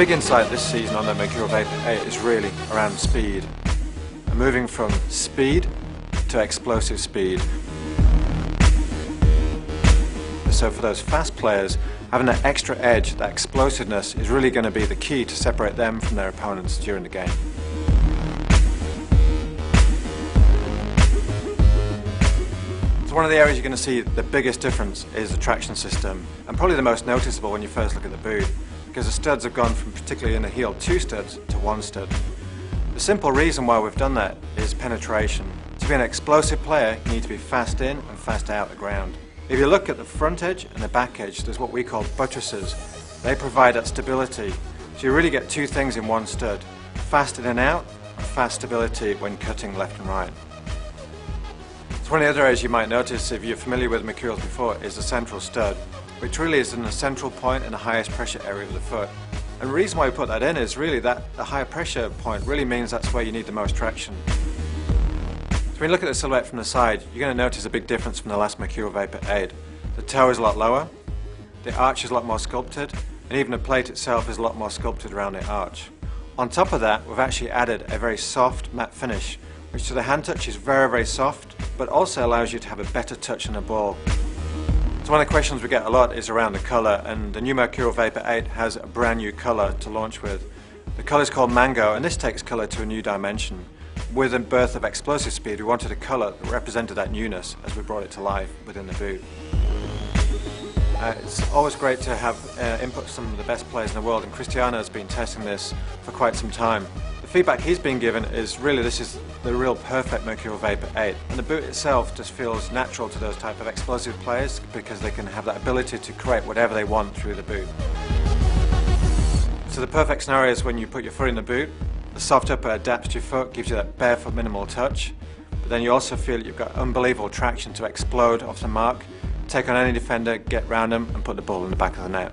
big insight this season on the Mercurial VIII is really around speed. And moving from speed to explosive speed. So for those fast players, having that extra edge, that explosiveness, is really going to be the key to separate them from their opponents during the game. So one of the areas you're going to see the biggest difference is the traction system, and probably the most noticeable when you first look at the boot, because the studs have gone from, particularly in the heel, 2 studs to 1 stud. The simple reason why we've done that is penetration. To be an explosive player, you need to be fast in and fast out the ground. If you look at the front edge and the back edge, there's what we call buttresses. They provide that stability. So you really get 2 things in 1 stud: fast in and out, and fast stability when cutting left and right. So one of the other areas you might notice, if you're familiar with Mercurials before, is the central stud, which really is in the central point in the highest pressure area of the foot. And the reason why we put that in is really that the higher pressure point really means that's where you need the most traction. So when you look at the silhouette from the side, you're going to notice a big difference from the last Mercurial VIII. The toe is a lot lower, the arch is a lot more sculpted, and even the plate itself is a lot more sculpted around the arch. On top of that, we've actually added a very soft matte finish, which to the hand touch is very, very soft, but also allows you to have a better touch on the ball. So one of the questions we get a lot is around the colour, and the new Mercurial VIII has a brand new colour to launch with. The colour is called Mango, and this takes colour to a new dimension. With the birth of explosive speed, we wanted a colour that represented that newness as we brought it to life within the boot. It's always great to have input from some of the best players in the world, and Cristiano has been testing this for quite some time. The feedback he's been given is really this is the real perfect Mercurial VIII, and the boot itself just feels natural to those type of explosive players because they can have that ability to create whatever they want through the boot. So the perfect scenario is when you put your foot in the boot, the soft upper adapts to your foot, gives you that barefoot minimal touch, but then you also feel that you've got unbelievable traction to explode off the mark, take on any defender, get round them and put the ball in the back of the net.